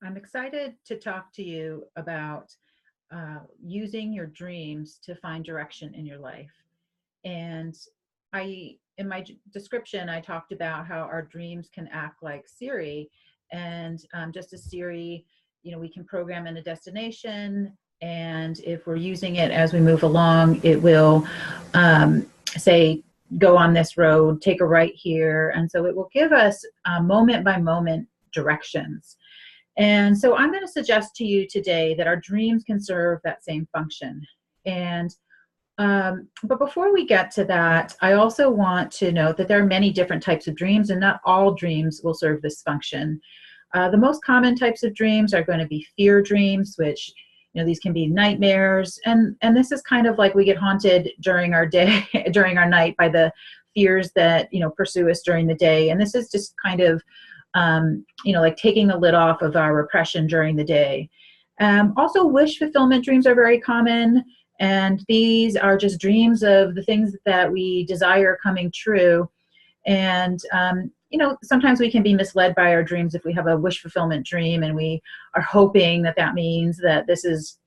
I'm excited to talk to you about using your dreams to find direction in your life. And in my description, I talked about how our dreams can act like Siri. And just as Siri, we can program in a destination. And if we're using it as we move along, it will say, go on this road, take a right here. And so it will give us moment by moment directions. And so I'm going to suggest to you today that our dreams can serve that same function. And but before we get to that, I also want to note that there are many different types of dreams, and not all dreams will serve this function. The most common types of dreams are going to be fear dreams, which these can be nightmares, and this is kind of like we get haunted during our day, during our night, by the fears that pursue us during the day, and this is just kind of like taking the lid off of our repression during the day. Also, wish fulfillment dreams are very common, and these are just dreams of the things that we desire coming true. And sometimes we can be misled by our dreams if we have a wish fulfillment dream and we are hoping that that means that this is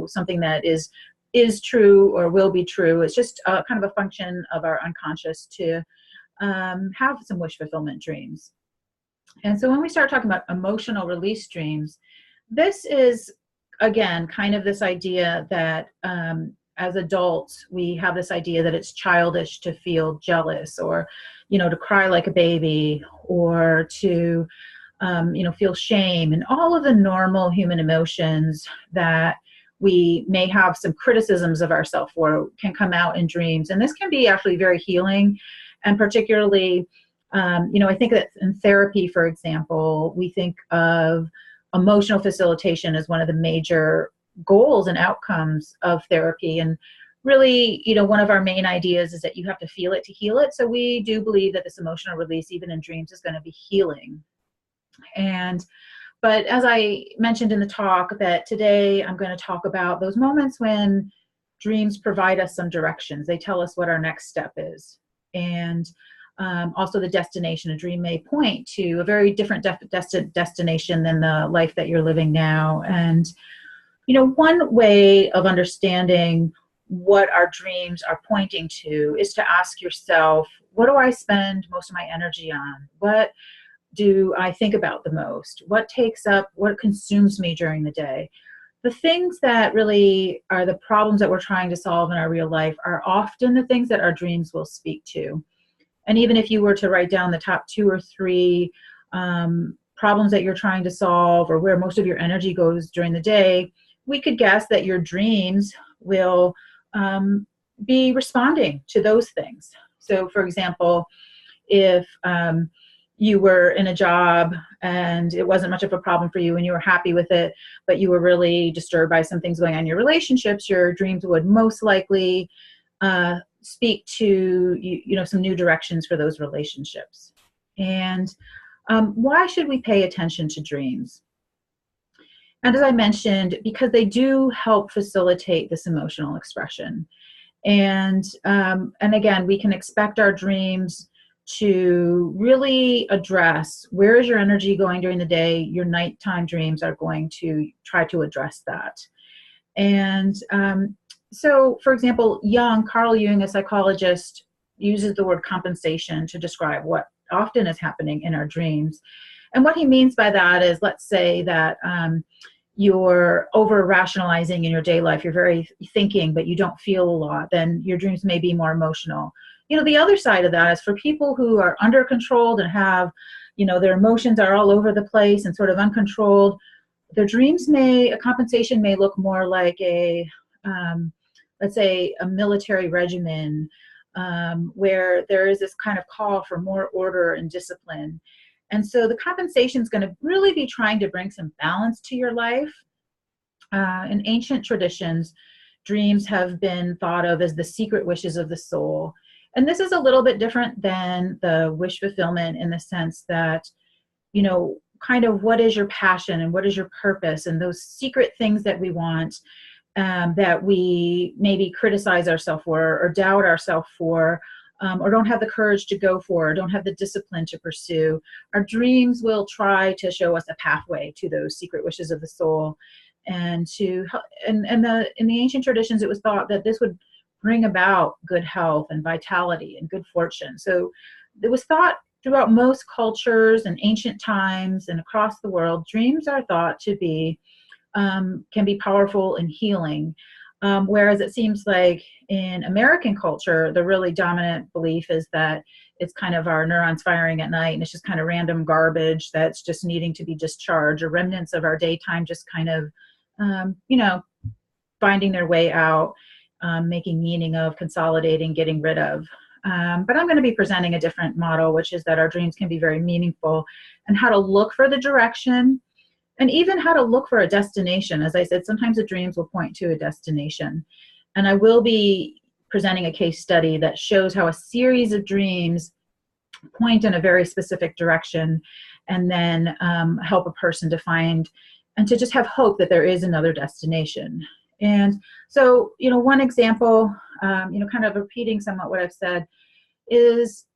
something that is true or will be true. It's just kind of a function of our unconscious to have some wish fulfillment dreams. And so when we start talking about emotional release dreams, this is, again, kind of this idea that as adults, we have this idea that it's childish to feel jealous, or, to cry like a baby, or to, feel shame, and all of the normal human emotions that we may have some criticisms of ourselves for can come out in dreams. And this can be actually very healing, and particularly I think that in therapy, for example, we think of emotional facilitation as one of the major goals and outcomes of therapy. And really, one of our main ideas is that you have to feel it to heal it. So we do believe that this emotional release, even in dreams, is going to be healing. But as I mentioned in the talk, that today I'm going to talk about those moments when dreams provide us some directions. They tell us what our next step is. And also the destination. A dream may point to a very different destination than the life that you're living now. And, one way of understanding what our dreams are pointing to is to ask yourself, what do I spend most of my energy on? What do I think about the most? What consumes me during the day? The things that really are the problems that we're trying to solve in our real life are often the things that our dreams will speak to. And even if you were to write down the top 2 or 3 problems that you're trying to solve, or where most of your energy goes during the day, we could guess that your dreams will be responding to those things. So, for example, if you were in a job and it wasn't much of a problem for you and you were happy with it, but you were really disturbed by some things going on in your relationships, your dreams would most likely speak to some new directions for those relationships. And why should we pay attention to dreams? And as I mentioned, because they do help facilitate this emotional expression. And again, we can expect our dreams to really address where is your energy going during the day. Your nighttime dreams are going to try to address that. And so, for example, Carl Jung, a psychologist, uses the word compensation to describe what often is happening in our dreams. And what he means by that is, let's say that you're over-rationalizing in your day life, you're very thinking, but you don't feel a lot, then your dreams may be more emotional. The other side of that is for people who are under-controlled and have, their emotions are all over the place and sort of uncontrolled, their dreams a compensation may look more like let's say a military regimen, where there is this kind of call for more order and discipline. And so the compensation is going to really be trying to bring some balance to your life. In ancient traditions, dreams have been thought of as the secret wishes of the soul. And this is a little bit different than the wish fulfillment, in the sense that, kind of what is your passion and what is your purpose, and those secret things that we want, that we maybe criticize ourselves for or doubt ourselves for, or don't have the courage to go for, or don't have the discipline to pursue, our dreams will try to show us a pathway to those secret wishes of the soul. And to in the ancient traditions, it was thought that this would bring about good health and vitality and good fortune. So it was thought throughout most cultures and ancient times and across the world, dreams are thought to be can be powerful and healing. Whereas it seems like in American culture, the really dominant belief is that it's kind of our neurons firing at night and it's just kind of random garbage that's just needing to be discharged, or remnants of our daytime just kind of, finding their way out, making meaning of, consolidating, getting rid of. But I'm going to be presenting a different model, which is that our dreams can be very meaningful, and how to look for the direction, and even how to look for a destination. As I said, sometimes the dreams will point to a destination. And I will be presenting a case study that shows how a series of dreams point in a very specific direction, and then help a person to find and to just have hope that there is another destination. And so, one example, kind of repeating somewhat what I've said, is,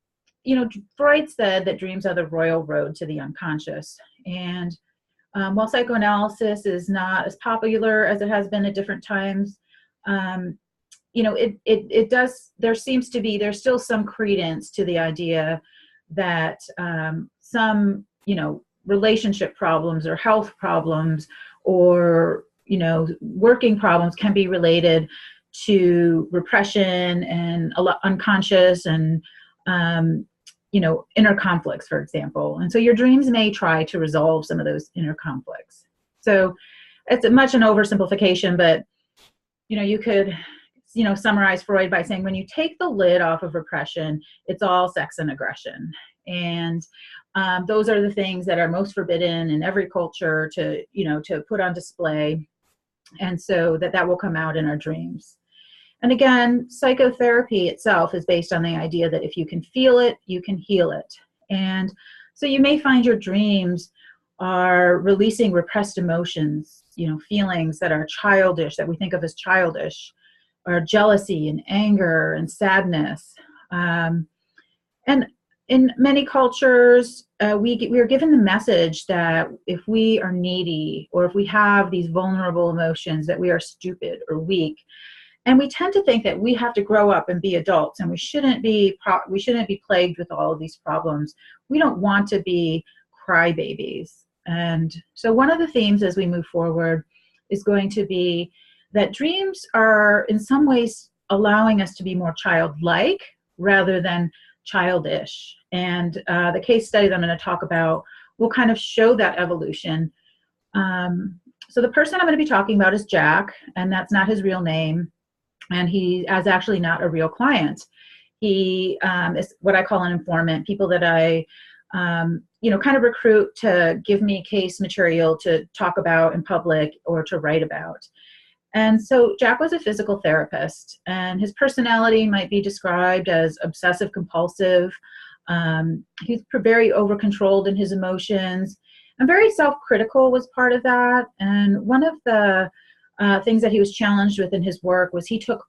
Freud said that dreams are the royal road to the unconscious. And while psychoanalysis is not as popular as it has been at different times, there's still some credence to the idea that some, relationship problems or health problems or, working problems can be related to repression and unconscious and, inner conflicts, for example. And so your dreams may try to resolve some of those inner conflicts. So it's much an oversimplification, but, you could, summarize Freud by saying, when you take the lid off of repression, it's all sex and aggression. And those are the things that are most forbidden in every culture to put on display. And so that will come out in our dreams. And again, psychotherapy itself is based on the idea that if you can feel it, you can heal it. And so you may find your dreams are releasing repressed emotions, feelings that are childish, that we think of as childish, or jealousy and anger and sadness. And in many cultures, we are given the message that if we are needy or if we have these vulnerable emotions, that we are stupid or weak. And we tend to think that we have to grow up and be adults, and we shouldn't be plagued with all of these problems. We don't want to be crybabies. And so one of the themes as we move forward is going to be that dreams are in some ways allowing us to be more childlike rather than childish. And the case study that I'm going to talk about will kind of show that evolution. So the person I'm going to be talking about is Jack, and that's not his real name. And he is actually not a real client. He is what I call an informant, people that I, kind of recruit to give me case material to talk about in public or to write about. And so Jack was a physical therapist, and his personality might be described as obsessive compulsive. He's very over-controlled in his emotions, and very self-critical was part of that. And one of the things that he was challenged with in his work was he took,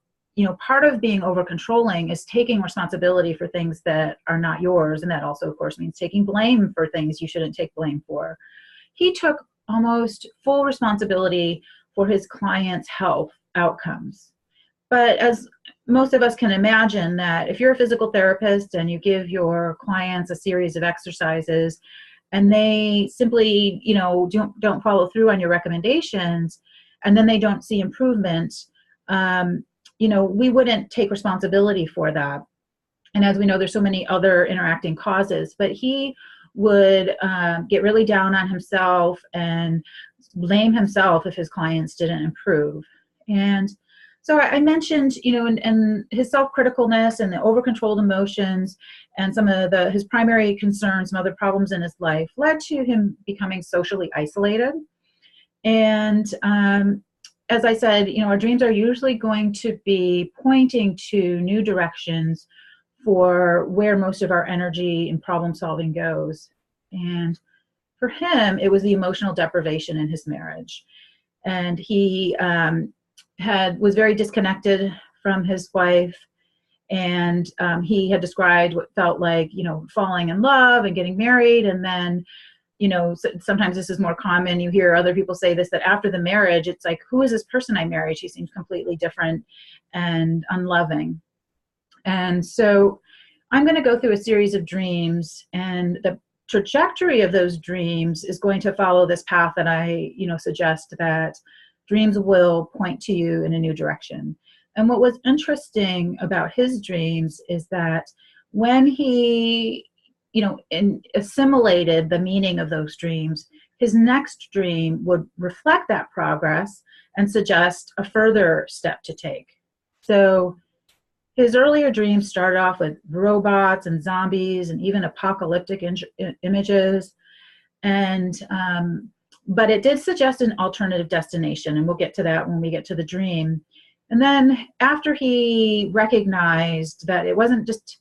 part of being over-controlling is taking responsibility for things that are not yours. And that also, of course, means taking blame for things you shouldn't take blame for. He took almost full responsibility for his clients' health outcomes. But as most of us can imagine, that if you're a physical therapist and you give your clients a series of exercises and they simply, don't follow through on your recommendations, and then they don't see improvement, we wouldn't take responsibility for that. And as we know, there's so many other interacting causes, but he would get really down on himself and blame himself if his clients didn't improve. And so I mentioned, and his self-criticalness and the over-controlled emotions and some of his primary concerns, some other problems in his life led to him becoming socially isolated. And as I said, our dreams are usually going to be pointing to new directions for where most of our energy and problem solving goes. And for him, it was the emotional deprivation in his marriage. And he was very disconnected from his wife. And he had described what felt like, falling in love and getting married. And then, sometimes this is more common. You hear other people say this, that after the marriage, it's like, who is this person I married? She seems completely different and unloving. And so I'm going to go through a series of dreams, and the trajectory of those dreams is going to follow this path that I, suggest, that dreams will point to you in a new direction. And what was interesting about his dreams is that when he, assimilated the meaning of those dreams, his next dream would reflect that progress and suggest a further step to take. So his earlier dreams started off with robots and zombies and even apocalyptic images. And but it did suggest an alternative destination, and we'll get to that when we get to the dream. And then after he recognized that it wasn't just,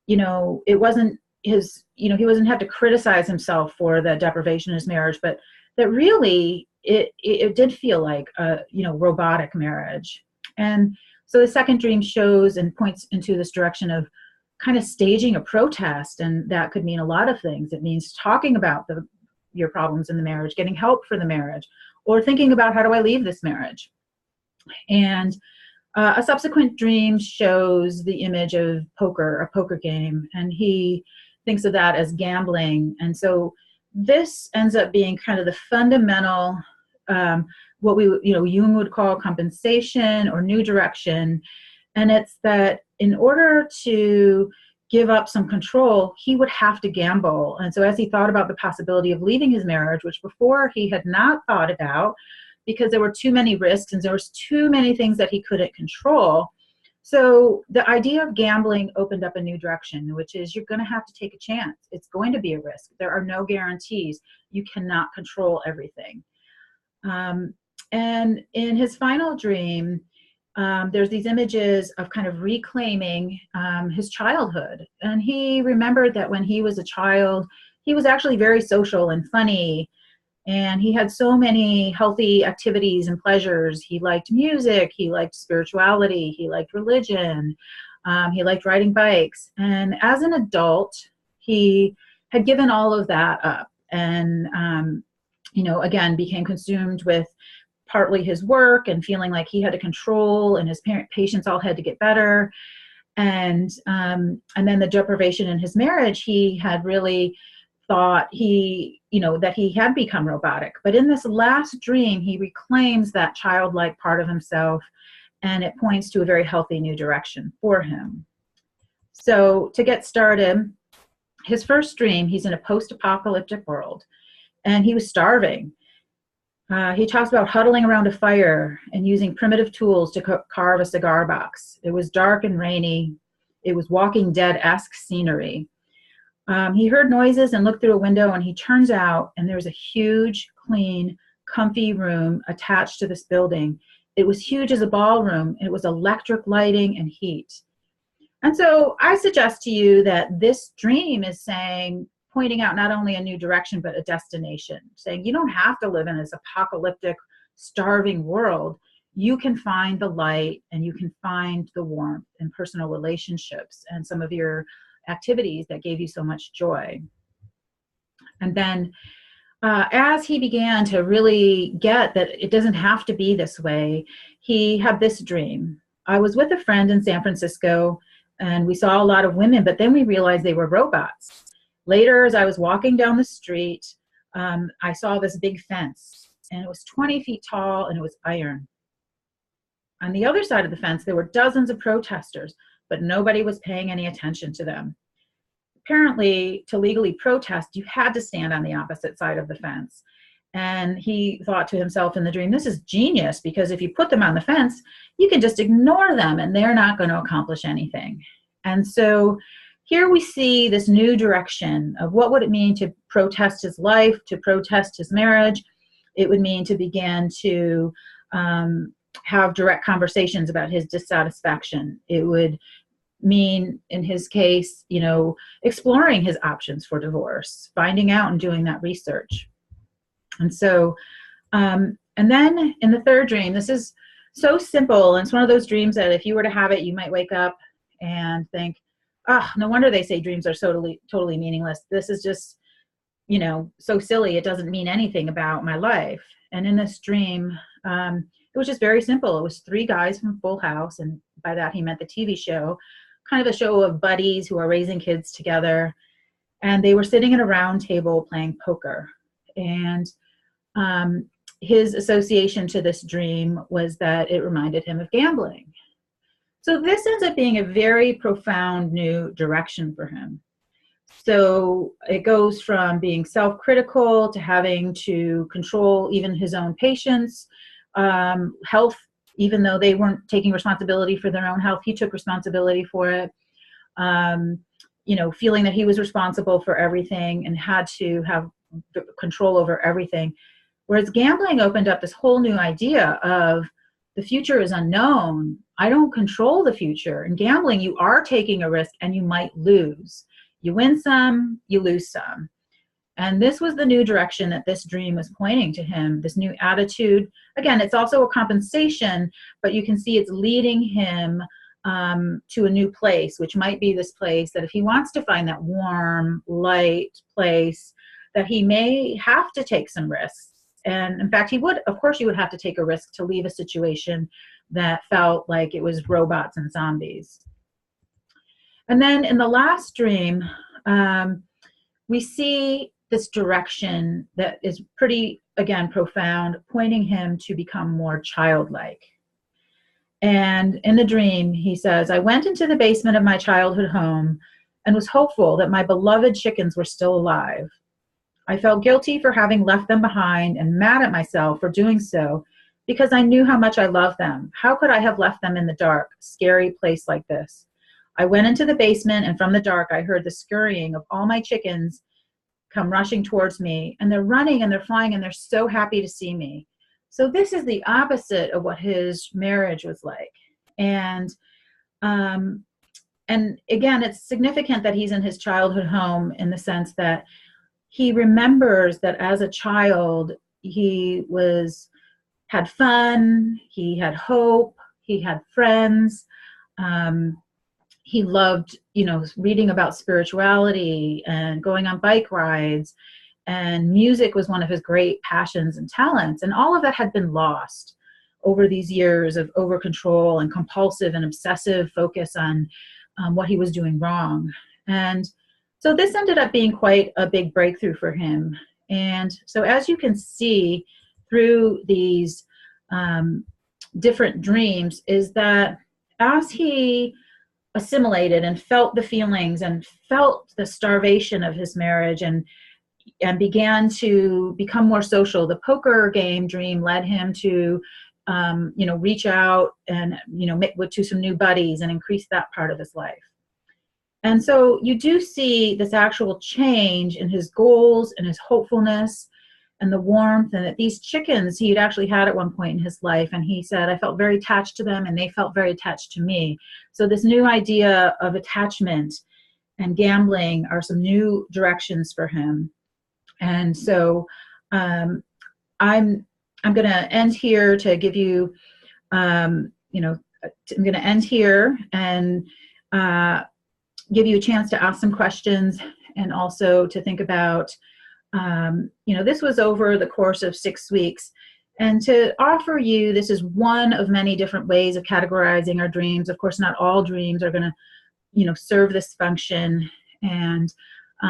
it wasn't his, he wasn't have to criticize himself for the deprivation of his marriage, but that really it did feel like a, robotic marriage. And so the second dream shows and points into this direction of kind of staging a protest, and that could mean a lot of things. It means talking about your problems in the marriage, getting help for the marriage, or thinking about, how do I leave this marriage? And a subsequent dream shows the image of a poker game, and he thinks of that as gambling. And so this ends up being kind of the fundamental, what Jung would call compensation or new direction. And it's that in order to give up some control, he would have to gamble. And so as he thought about the possibility of leaving his marriage, which before he had not thought about, because there were too many risks and there was too many things that he couldn't control. So the idea of gambling opened up a new direction, which is you're going to have to take a chance. It's going to be a risk. There are no guarantees. You cannot control everything. And in his final dream, there's these images of kind of reclaiming his childhood. And he remembered that when he was a child, he was actually very social and funny. And he had so many healthy activities and pleasures. He liked music, he liked spirituality, he liked religion, he liked riding bikes. And as an adult, he had given all of that up and, again, became consumed with partly his work and feeling like he had to control, and his patients all had to get better. And then the deprivation in his marriage, he had really thought that he had become robotic. But in this last dream, he reclaims that childlike part of himself, and it points to a very healthy new direction for him. So to get started, his first dream, he's in a post-apocalyptic world, and he was starving. He talks about huddling around a fire and using primitive tools to carve a cigar box. It was dark and rainy. It was Walking Dead-esque scenery. He heard noises and looked through a window, and he turns out, and there's a huge, clean, comfy room attached to this building. It was huge as a ballroom. It was electric lighting and heat. And so I suggest to you that this dream is pointing out not only a new direction, but a destination, saying you don't have to live in this apocalyptic, starving world. You can find the light, and you can find the warmth in personal relationships and some of your activities that gave you so much joy. And then as he began to really get that it doesn't have to be this way, he had this dream. I was with a friend in San Francisco, and we saw a lot of women, but then we realized they were robots. Later, as I was walking down the street, I saw this big fence, and it was 20 feet tall, and it was iron. On the other side of the fence, there were dozens of protesters, but nobody was paying any attention to them. Apparently, to legally protest, you had to stand on the opposite side of the fence. And he thought to himself in the dream, this is genius, because if you put them on the fence, you can just ignore them and they're not going to accomplish anything. And so here we see this new direction of what would it mean to protest his life, to protest his marriage. It would mean to begin to have direct conversations about his dissatisfaction. It would mean, in his case, exploring his options for divorce, finding out and doing that research. And so, and then in the third dream, this is so simple. And it's one of those dreams that if you were to have it, you might wake up and think, ah, no wonder they say dreams are totally meaningless. This is just, so silly. It doesn't mean anything about my life. And in this dream, it was just very simple. It was three guys from Full House, and by that he meant the TV show, kind of a show of buddies who are raising kids together. And they were sitting at a round table playing poker. And his association to this dream was that it reminded him of gambling. So this ends up being a very profound new direction for him. So it goes from being self-critical to having to control even his own patients' health. Even though they weren't taking responsibility for their own health, he took responsibility for it. Feeling that he was responsible for everything and had to have control over everything. Whereas gambling opened up this whole new idea of the future is unknown. I don't control the future. In gambling, you are taking a risk and you might lose. You win some, you lose some. And this was the new direction that this dream was pointing to him, this new attitude. Again, it's also a compensation, but you can see it's leading him to a new place, which might be this place that if he wants to find that warm, light place, that he may have to take some risks. And in fact, he would have to take a risk to leave a situation that felt like it was robots and zombies. And then in the last dream, we see this direction that is pretty, again, profound, pointing him to become more childlike. And in the dream, he says, I went into the basement of my childhood home and was hopeful that my beloved chickens were still alive. I felt guilty for having left them behind and mad at myself for doing so because I knew how much I loved them. How could I have left them in the dark, scary place like this? I went into the basement, and from the dark, I heard the scurrying of all my chickens come rushing towards me, and they're running and they're flying and they're so happy to see me. So this is the opposite of what his marriage was like. And again, it's significant that he's in his childhood home in the sense that he remembers that as a child, he had fun, he had hope, he had friends. He loved, reading about spirituality and going on bike rides, and music was one of his great passions and talents. And all of that had been lost over these years of over control and compulsive and obsessive focus on what he was doing wrong. And so this ended up being quite a big breakthrough for him. And so as you can see through these different dreams, is that as he assimilated and felt the feelings and felt the starvation of his marriage and began to become more social, the poker game dream led him to reach out and to some new buddies and increase that part of his life. And so you do see this actual change in his goals and his hopefulness and the warmth, and that these chickens he had actually had at one point in his life, and he said, I felt very attached to them and they felt very attached to me. So this new idea of attachment and gambling are some new directions for him. And so I'm going to end here to give you, I'm going to end here and give you a chance to ask some questions, and also to think about, this was over the course of 6 weeks, and to offer you, this is one of many different ways of categorizing our dreams. Of course, not all dreams are going to, serve this function. And,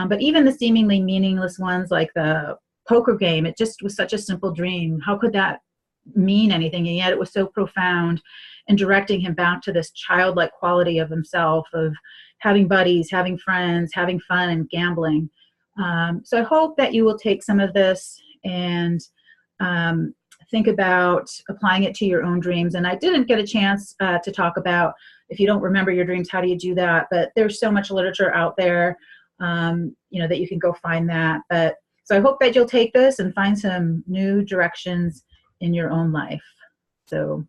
but even the seemingly meaningless ones like the poker game, it just was such a simple dream. How could that mean anything? And yet it was so profound in directing him back to this childlike quality of himself, of having buddies, having friends, having fun, and gambling. So I hope that you will take some of this and think about applying it to your own dreams. And I didn't get a chance to talk about, if you don't remember your dreams, how do you do that? But there's so much literature out there, that you can go find that. But so I hope that you'll take this and find some new directions in your own life. So